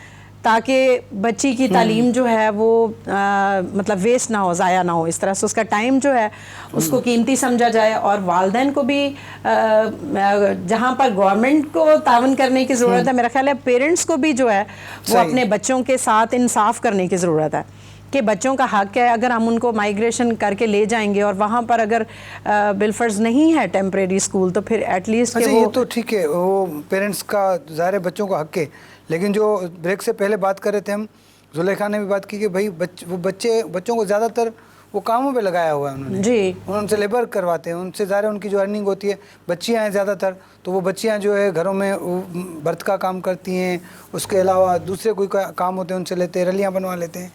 ताकि बच्ची की तालीम जो है वो मतलब वेस्ट ना हो, ज़ाया ना हो, इस तरह से उसका टाइम जो है उसको कीमती समझा जाए। और वालदैन को भी जहाँ पर गवर्नमेंट को तावन करने की ज़रूरत है, मेरा ख्याल है पेरेंट्स को भी जो है वो अपने बच्चों के साथ इंसाफ करने की ज़रूरत है कि बच्चों का हक है, अगर हम उनको माइग्रेशन करके ले जाएंगे और वहाँ पर अगर बिलफर्ज नहीं है टेम्परेरी स्कूल तो फिर एटलीस्ट अच्छा, ये तो ठीक है, वो पेरेंट्स का ज़ाहिर है बच्चों का हक है, लेकिन जो ब्रेक से पहले बात कर रहे थे हम, जुलेखा ने भी बात की कि भाई बच्चों को ज़्यादातर वो कामों पे लगाया हुआ है उन्होंने जी, उनसे लेबर करवाते हैं, उनसे ज़ाहिर है उनकी जो अर्निंग होती है, बच्चियाँ हैं ज़्यादातर, तो वो बच्चियाँ जो है घरों में बर्थ का काम करती हैं, उसके अलावा दूसरे कोई काम होते हैं उनसे लेते हैं, रलियाँ बनवा लेते हैं,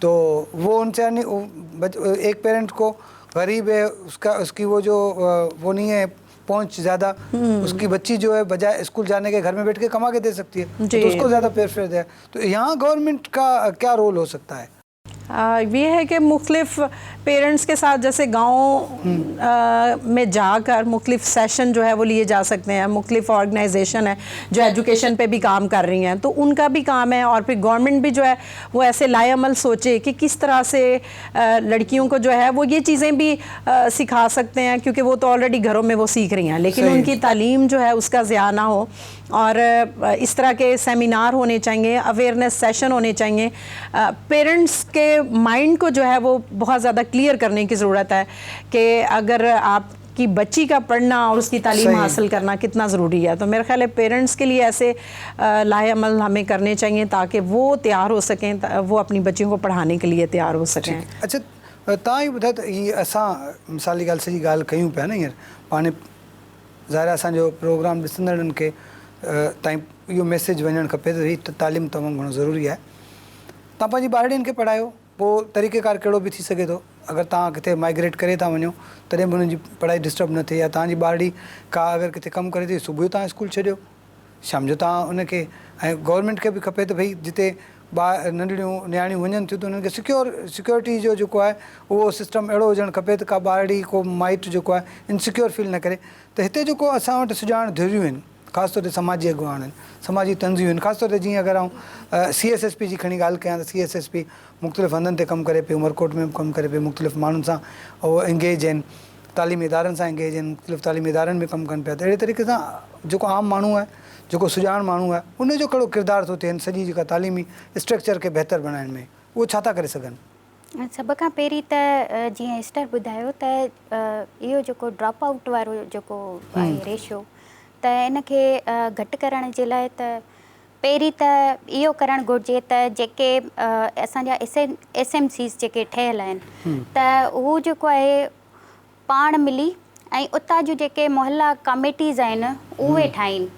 तो वो उनसे एक पेरेंट को गरीब है, उसकी वो जो वो नहीं है पहुंच ज़्यादा, उसकी बच्ची जो है बजाय स्कूल जाने के घर में बैठ के कमा के दे सकती है, तो उसको ज़्यादा प्रेफरेंस है। तो यहाँ गवर्नमेंट का क्या रोल हो सकता है? ये है कि मुख्तलिफ पेरेंट्स के साथ जैसे गाँव में जाकर मुख्तलिफ सेशन जो है वो लिए जा सकते हैं, मुख्तलिफ ऑर्गेनाइजेशन है जो एजुकेशन पे भी काम कर रही हैं, तो उनका भी काम है। और फिर गवर्नमेंट भी जो है वो ऐसे लाएअमल सोचे कि किस तरह से लड़कियों को जो है वो ये चीज़ें भी सिखा सकते हैं, क्योंकि वो तो ऑलरेडी घरों में वो सीख रही हैं, लेकिन उनकी तालीम जो है उसका ज़िया ना हो। और इस तरह के सेमिनार होने चाहिए, अवेयरनेस सेशन होने चाहिए। पेरेंट्स के माइंड को जो है वो बहुत ज़्यादा क्लियर करने की ज़रूरत है कि अगर आपकी बच्ची का पढ़ना और उसकी तालीम हासिल करना कितना ज़रूरी है। तो मेरा ख्याल है पेरेंट्स के लिए ऐसे लाएअमल हमें करने चाहिए ताकि वो तैयार हो सकें, वो अपनी बच्चियों को पढ़ाने के लिए तैयार हो सकें। अच्छा, तव्हां ही ॿुधायो त हीअ असां मिसाली ॻाल्हि सॼी ॻाल्हि कयूं पिया न हींअर, पाण ज़ाहिर असांजो प्रोग्राम ॾिसंदड़नि खे ताईं इहो मैसेज वञणु खपे त हीअ तालीम तमामु घणो ज़रूरी आहे। तव्हां पंहिंजी ॿारड़ियुनि खे पढ़ायो, पोइ तरीक़ेकार कहिड़ो बि थी सघे थो। अगरि तव्हां किथे माइग्रेट करे था वञो तॾहिं बि हुननि जी पढ़ाई डिस्टर्ब न थिए, या तव्हांजी ॿारड़ी का अगरि किथे कमु करे थी, सुबुह जो तव्हां स्कूल छॾियो, शाम जो तव्हां उनखे, ऐं गवर्नमेंट खे बि खपे त भई जिते नंढड़ियूं नियाणियूं वञनि थियूं त उन्हनि खे सिक्योरिटी जो जेको आहे उहो सिस्टम अहिड़ो हुजणु खपे त का ॿारड़ी को माइट जेको आहे इनसिक्योर फील न करे। त हिते जेको असां वटि सुञाण धीरियूं आहिनि, ख़ासि तौर ते समाजी अॻुवान आहिनि, समाजी तंज़ियूं आहिनि, ख़ासि तौर ते जीअं अगरि आउं CSSP जी खणी ॻाल्हि कयां त CSSP मुख़्तलिफ़ हंधनि ते कमु करे पई, उमरकोट में बि कमु करे पई, मुख़्तलिफ़ माण्हुनि सां उहो एंगेज आहिनि, तालीमी इदारनि सां एंगेज आहिनि, मुख़्तलिफ़ तालीमी इदारनि में कमु कनि पिया। त अहिड़े तरीक़े सां जेको आम माण्हू आहे, जेको सुञाण माण्हू आहे, उनजो कहिड़ो किरदारु थो थिए सॼी जेका तालीमी स्ट्रक्चर खे बहितर बणाइण में, उहो छा था करे सघनि? सभ खां पहिरीं त जीअं एस्टर ॿुधायो त इहो जेको ड्रॉप आउट वारो जेको आहे रेशियो, त इनखे घटि करण जे लाइ त पहिरीं त इहो करणु घुरिजे त जेके असांजा SMCs जेके ठहियल आहिनि त हू जेको आहे पाण मिली ऐं उतां जूं जेके मोहल्ला कमेटीज़ आहिनि उहे ठाहिनि।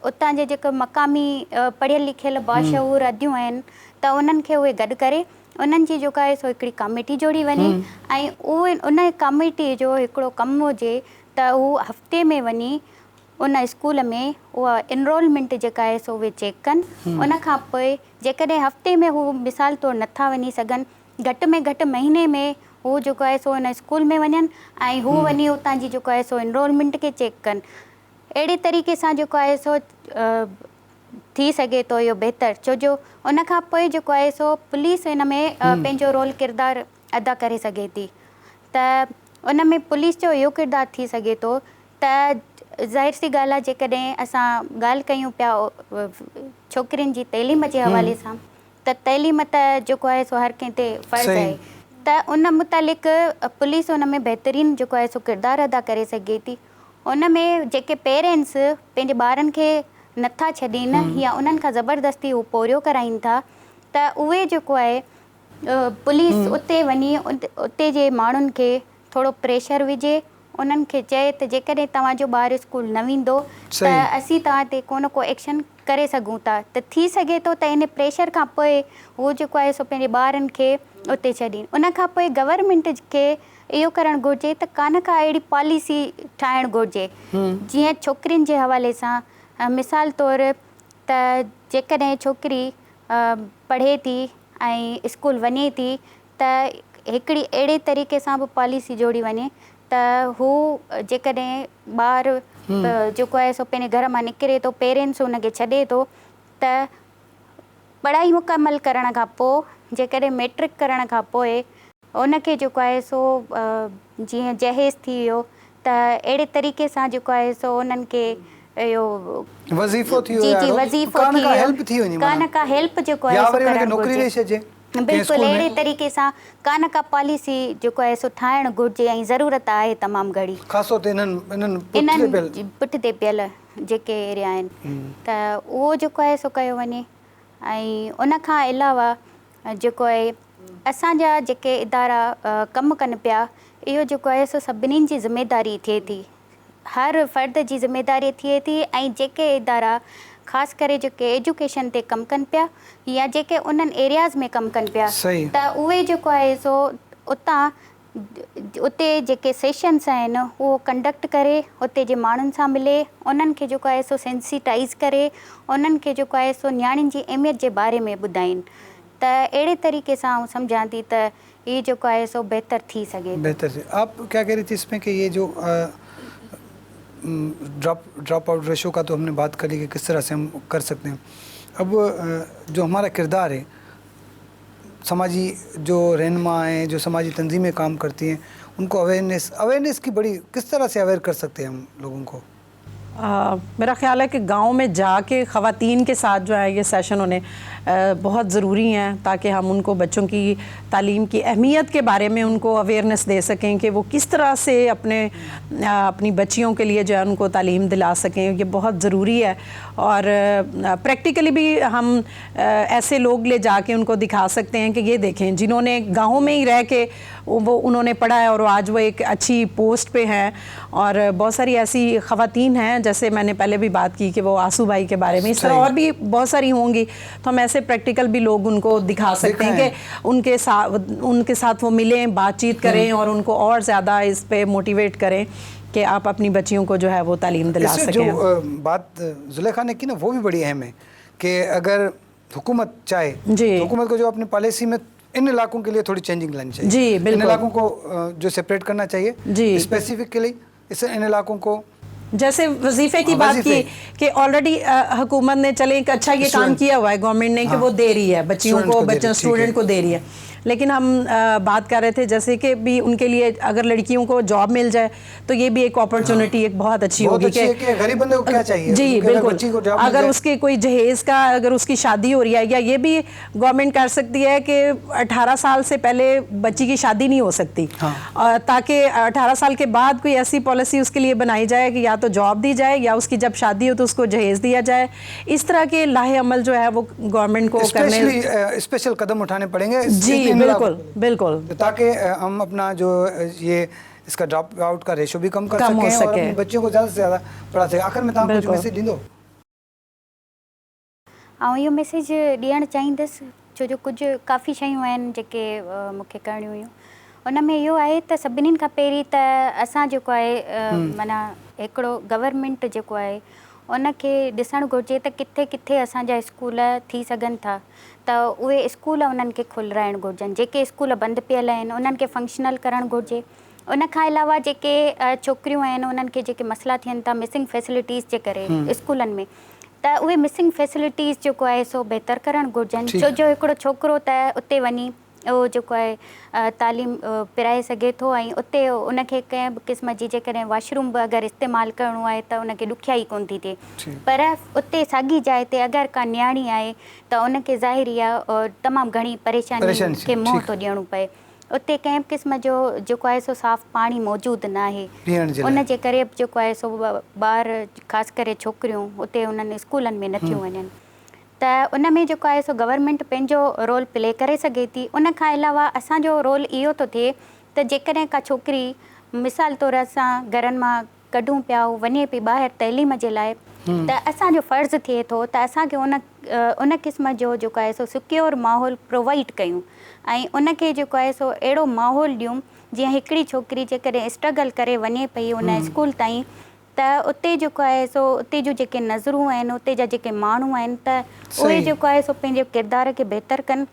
उतां जे जेके मक़ामी पढ़ियल लिखियल बाशऊर अदियूं आहिनि त उन्हनि खे उहे गॾु करे उन्हनि जी जेका आहे सो हिकिड़ी कमेटी जोड़ी वञे, ऐं उहे उन कमेटी जो हिकिड़ो कमु हुजे त हू हफ़्ते में वञी उन स्कूल में उहा इनरोलमेंट जेका आहे सो उहे चेक कनि। उन खां पोइ जेकॾहिं हफ़्ते में हू मिसाल तौरु नथा वञी सघनि, घटि में घटि महीने में हू जेको आहे सो उन स्कूल में वञनि ऐं हू वञी उतां जी जेको आहे सो इनरोलमेंट खे चेक कनि। अहिड़े तरीक़े सां जेको आहे सो थी सघे थो इहो बहितर, छो जो उन खां पोइ जेको आहे सो पुलिस हिन में पंहिंजो रोल किरदारु अदा करे सघे थी। त उन में पुलिस जो इहो किरदारु थी सघे थो त ज़ाहिर सी ॻाल्हि आहे, जेकॾहिं असां ॻाल्हि कयूं पिया छोकिरियुनि जी तइलीम जे हवाले सां, त तइलीम त जेको आहे सो हर कंहिं ते फ़र्ज़ु आहे, त उन मुतालिक़ पुलिस उन में बहितरीनु जेको आहे सो किरदारु अदा करे सघे थी। उन में जेके पेरेंट्स पंहिंजे ॿारनि खे नथा छॾीनि या उन्हनि खां ज़बरदस्ती हू पोरियो कराइनि था, त उहे जेको आहे पुलिस उते वञी उते जे माण्हुनि खे थोरो प्रेशर विझे, उन्हनि खे चए त जेकॾहिं तव्हांजो ॿारु स्कूल न वेंदो त असीं तव्हां ते को न को एक्शन करे सघूं था। त थी सघे थो त इन प्रेशर खां पोइ उहो जेको आहे सो पंहिंजे ॿारनि खे उते छॾीनि। उन खां पोइ गवर्नमेंट खे इहो करणु घुरिजे त कान का अहिड़ी पॉलिसी ठाहिणु घुरिजे जीअं छोकिरियुनि जे हवाले सां, मिसाल तौरु त जेकॾहिं छोकिरी पढ़े थी ऐं स्कूल वञे थी त हिकिड़ी अहिड़े तरीक़े सां बि पॉलिसी जोड़ी वञे त हू जेकॾहिं ॿारु जेको आहे सो पंहिंजे घर मां निकिरे थो, पेरेंट्स हुनखे छॾे थो, त पढ़ाई मुकमल करण खां पोइ जेकॾहिं मैट्रिक करण खां पोइ उनखे जेको आहे सो जीअं जहेज़ थी वियो त अहिड़े तरीक़े सां जेको आहे सो उन्हनि खे इहो वज़ीफ़ो थी वियो, कान का हेल्प जेको आहे सो करणु घुरिजे। बिल्कुलु अहिड़े तरीक़े सां कान का पॉलिसी जेको आहे सो ठाहिणु घुरिजे ऐं ज़रूरत आहे तमामु घणी, ख़ासि तौर ते इन्हनि पुठिते पियल जेके एरिया आहिनि, त उहो जेको आहे सो कयो वञे। ऐं उन खां अलावा जेको आहे असांजा जेके इदारा कमु कनि पिया, इहो जेको आहे सो सभिनीनि जी ज़िमेदारी थिए थी, हर फ़र्द जी ज़िमेदारी थिए थी। ऐं जेके इदारा ख़ासि करे जेके एजुकेशन ते कमु कनि पिया या जेके उन्हनि एरियाज़ में कमु कनि पिया, त उहे जेको आहे सो उते जेके सेशन्स आहिनि उहो कंडक्ट करे उते जे माण्हुनि सां मिले, उन्हनि खे जेको आहे सो सेंसिटाइज़ करे उन्हनि खे जेको आहे सो नियाणियुनि जी अहमियत जे बारे में ॿुधाइनि। त अहिड़े तरीक़े सां आउं सम्झां थी त ये जेको आहे सो बहितर थी सघे थो। बेहतर से आप क्या कह रही थी इसमें कि ये जो ड्रॉप आउट रेशो का तो हमने बात करी कि किस तरह से हम कर सकते हैं। अब जो हमारा किरदार है, समाजी जो रहनुमा हैं, जो समाजी तंजीमें काम करती हैं, उनको अवेयरनेस की बड़ी किस तरह से अवेयर कर सकते हैं हम लोगों को? मेरा ख्याल है कि गांव में जाके ख़वातीन के साथ जो है ये सेशन होने बहुत ज़रूरी हैं, ताकि हम उनको बच्चों की तालीम की अहमियत के बारे में उनको अवेयरनेस दे सकें कि वो किस तरह से अपनी बच्चियों के लिए जो है उनको तालीम दिला सकें। ये बहुत ज़रूरी है। और प्रैक्टिकली भी हम ऐसे लोग ले जाके उनको दिखा सकते हैं कि ये देखें, जिन्होंने गाँव में ही रह के उन्होंने पढ़ा है और आज वो एक अच्छी पोस्ट पे हैं। और बहुत सारी ऐसी ख़वातीन हैं, जैसे मैंने पहले भी बात की कि वो आंसू भाई के बारे में, इस तरह और भी बहुत सारी होंगी। तो हम ऐसे प्रैक्टिकल भी लोग उनको दिखा सकते हैं कि उनके साथ वो मिलें, बातचीत करें और उनको और ज़्यादा इस पे मोटिवेट करें कि आप अपनी बच्चियों को जो है वो तालीम दिला सकें। जो बात जुलेखा ने की ना, वो भी बड़ी अहम है कि अगर हुकूमत चाहे तो हुकूमत को जो अपनी पॉलिसी में इन इलाकों के लिए थोड़ी चेंजिंग लानी चाहिए। जी बिल्कुल। इन इलाकों को जो सेपरेट करना चाहिए जी स्पेसिफिकली, इन इलाकों को जैसे वजीफे की बात की कि ऑलरेडी हुकूमत ने चले एक अच्छा ये काम किया हुआ है गवर्नमेंट ने कि वो दे रही है बच्चियों को, स्टूडेंट को दे रही है। लेकिन हम बात कर रहे थे जैसे कि भी उनके लिए अगर लड़कियों को जॉब मिल जाए तो ये भी एक अपॉर्चुनिटी एक बहुत अच्छी होगी कि गरीब बंदे को क्या चाहिए। जी बिल्कुल। अगर उसके कोई जहेज़ का अगर उसकी शादी हो रही है, या ये भी गवर्नमेंट कर सकती है कि 18 साल से पहले बच्ची की शादी नहीं हो सकती, ताकि 18 साल के बाद कोई ऐसी पॉलिसी उसके लिए बनाई जाए कि या तो जॉब दी जाए या उसकी जब शादी हो तो उसको जहेज़ दिया जाए। इस तरह के लाहे अमल जो है वो गवर्नमेंट को करने स्पेशल कदम उठाने पड़ेंगे। जी बिल्कुल बिल्कुल, ताकि हम अपना जो ये इसका ड्रॉप आउट का रेशो भी कम कर सकें और अपने बच्चों को ज़्यादा से ज़्यादा पढ़ा सकें। आखिर में तव्हां कुछ मैसेज ॾींदो? ऐं इहो मैसेज ॾियणु चाहींदसि छो जो कुझु काफ़ी शयूं आहिनि जेके मूंखे करणियूं हुयूं। उन में इहो आहे त सभिनीनि खां पहिरीं त असां जेको आहे माना हिकिड़ो गवर्नमेंट जेको आहे उनखे ॾिसणु घुरिजे त किथे किथे असांजा स्कूल थी सघनि था त उहे स्कूल उन्हनि खे खुलाइणु घुरिजनि। जेके स्कूल बंदि पियल आहिनि उन्हनि खे फंक्शनल करणु घुरिजे। उन खां अलावा जेके छोकिरियूं आहिनि उन्हनि खे जेके मसइला थियनि था मिसिंग फैसिलिटीज़ जे करे स्कूलनि में, त उहे मिसिंग फैसिलिटीज़ जेको आहे सो बहितर करणु घुरिजनि। छो जो हिकिड़ो छोकिरो त उते वञी उहो जेको आहे तालीम पिराए सघे थो ऐं उते उनखे कंहिं बि क़िस्म जी जेकॾहिं वॉशरूम बि अगरि इस्तेमालु करिणो आहे त उनखे ॾुखियाई कोन थी थिए। पर उते साॻी जाइ ते अगरि का न्याणी आहे त उनखे ज़ाहिरी आहे तमामु घणी परेशानी खे मुंहुं थो ॾियणो पए। उते कंहिं बि क़िस्म जो जेको आहे सो साफ़ पाणी मौजूदु न आहे। उन जे करे जेको आहे सो ॿार ख़ासि करे छोकिरियूं उते उन्हनि स्कूलनि में नथियूं वञनि। त उन में जेको आहे सो गवर्नमेंट पंहिंजो रोल प्ले करे सघे थी। उन खां अलावा असांजो रोल इहो थो थिए त जेकॾहिं का छोकिरी मिसाल तौरु असां घरनि मां कढूं पिया वञे पई ॿाहिरि तइलीम जे लाइ, त असांजो फ़र्ज़ु थिए थो त असांखे उन क़िस्म जो जेको आहे सो सिक्योर माहौल प्रोवाइड कयूं ऐं उनखे जेको आहे सो अहिड़ो माहौल ॾियूं जीअं हिकिड़ी छोकिरी जेकॾहिं स्ट्रगल करे वञे पई उन स्कूल ताईं त उते जेको आहे सो उते जूं जेके नज़रूं आहिनि उते जा जेके माण्हू आहिनि त उहे जेको आहे सो पंहिंजे किरदार खे बहितर कनि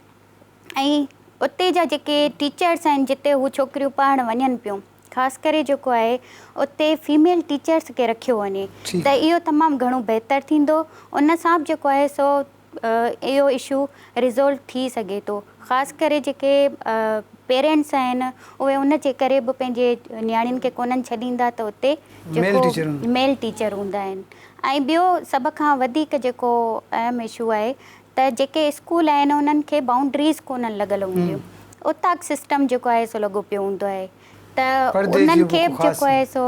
ऐं उते जा जेके टीचर्स आहिनि जिते हू छोकिरियूं पढ़णु वञनि पियूं, ख़ासि करे जेको आहे उते फीमेल टीचर्स खे रखियो वञे त इहो तमामु घणो बहितर थींदो। उन सां बि जेको आहे सो इहो इशू रिज़ोल्व थी सघे थो। ख़ासि करे जेके पेरेंट्स आहिनि उहे उन जे करे बि पंहिंजे नियाणियुनि खे कोन्हनि छॾींदा त उते जेको मेल टीचर हूंदा आहिनि। ऐं ॿियो सभ खां वधीक जेको अहम इशू आहे त जेके स्कूल आहिनि उन्हनि खे बाउंड्रीज़ कोन्हनि लॻल हूंदियूं। उतां सिस्टम जेको आहे सो लॻो पियो हूंदो आहे त उन्हनि खे बि जेको आहे सो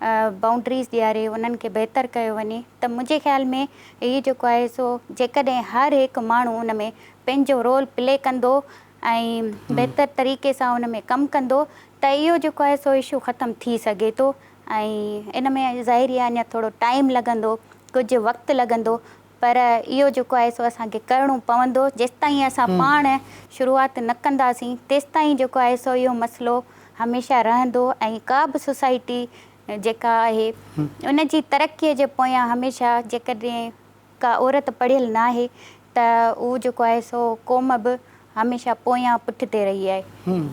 बाउंड्रीज़ ॾियारे उन्हनि खे बहितर कयो वञे। त मुंहिंजे ख़्याल में इहो जेको आहे सो जेकॾहिं हर हिकु माण्हू उन में पंहिंजो रोल प्ले कंदो ऐं बहितर तरीक़े सां उन में कमु कंदो त इहो जेको आहे सो इशू ख़तमु थी सघे थो। ऐं इन में ज़ाहिरी आहे अञा थोरो टाइम लॻंदो, कुझु वक़्तु लॻंदो, पर इहो जेको आहे सो असांखे करिणो पवंदो। जेसिताईं असां पाण शुरूआति न कंदासीं तेसिताईं जेको आहे सो इहो मसइलो हमेशह रहंदो ऐं का बि सोसाइटी जेका आहे उन जी तरक़ीअ जे पोयां हमेशह जेकॾहिं का औरत पढ़ियल न आहे त उहो जेको आहे सो क़ौम बि हमेशह पोयां पुठिते रही आहे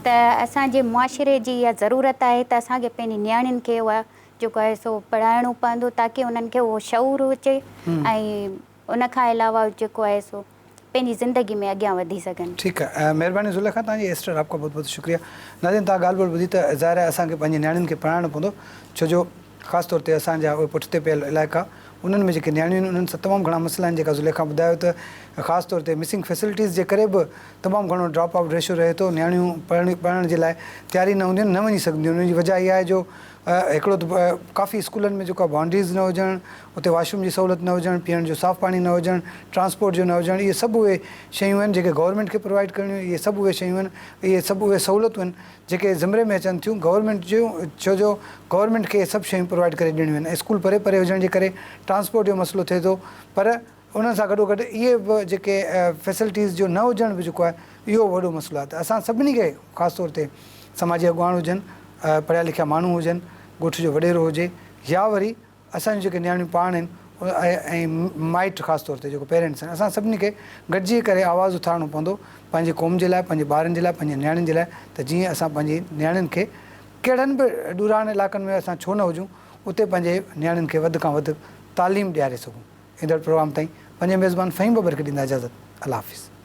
त असांजे मुआशिरे जी इहा ज़रूरत आहे त असांखे पंहिंजी नियाणियुनि खे उहा जेको आहे सो पढ़ाइणो पवंदो ताकी उन्हनि खे उहो शऊर अचे ऐं उन खां अलावा जेको आहे सो पंहिंजी ज़िंदगी में अॻियां वधी सघनि। ठीकु आहे, महिरबानी ज़ुलेखा तव्हांजी एस्टर, आपका बहुत बहुत शुक्रिया। नाज़रीन, तव्हां ॻाल्हि ॿोल ॿुधी त ज़ाहिर आहे असांखे पंहिंजी नियाणियुनि खे पढ़ाइणो पवंदो, छो जो ख़ासि तौर ते असांजा उहे पुठिते पियल इलाइक़ा उन्हनि में जेके नियाणियूं आहिनि उन्हनि सां तमामु घणा मसइला आहिनि जेका ज़ुलेखा ॿुधायो त ख़ासि तौर ते मिसिंग फैसिलिटीज़ जे करे बि तमामु घणो ड्रॉप आउट रेशियो रहे थो। नियाणियूं पढ़ण जे लाइ तयारी न हूंदियूं आहिनि, न वञी सघंदियूं आहिनि। उन जी वजह इहा आहे जो हिकिड़ो त काफ़ी स्कूलनि में जेको आहे बाउंड्रीज़ न हुजणु, उते वॉशरूम जी सहूलियत न हुजणु, पीअण जो साफ़ु पाणी न हुजणु, ट्रांसपोर्ट जो न हुजणु, इहे सभु उहे शयूं आहिनि जेके गवर्नमेंट खे प्रोवाइड करणियूं। इहे सभु उहे शयूं आहिनि, इहे सभु उहे सहूलियतूं आहिनि जेके ज़िमरे में अचनि थियूं गवर्नमेंट जूं, छो जो गवर्नमेंट खे सभु शयूं प्रोवाइड करे ॾियणियूं आहिनि। स्कूल परे परे हुजण जे करे ट्रांसपोर्ट जो मसइलो थिए थो, पर उन सां गॾोगॾु इहे बि जेके फैसिलिटीज़ जो न हुजण बि जेको आहे इहो वॾो मसइलो आहे। त असां सभिनी खे ख़ासि तौर ते समाजी अॻुवान हुजनि, पढ़िया लिखिया माण्हू हुजनि, ॻोठ जो वॾेरो हुजे, या वरी असांजूं जेके नियाणियूं पाण आहिनि ऐं माइट ख़ासि तौर ते जेको पेरेंट्स आहिनि, असां सभिनी खे गॾिजी करे आवाज़ु उथारणो पवंदो पंहिंजे क़ौम जे लाइ, पंहिंजे ॿारनि जे लाइ, पंहिंजे नियाणियुनि जे लाइ, त जीअं असां पंहिंजी नियाणियुनि खे कहिड़नि बि ॾूरान इलाइक़नि में असां छो न हुजूं उते पंहिंजे नियाणियुनि खे वधि खां वधि तालीम ॾियारे सघूं। ईंदड़ प्रोग्राम ताईं पंहिंजे मेज़बान फ़हीम बबर खे ॾींदा इजाज़त। अल्लाह हाफ़िज़।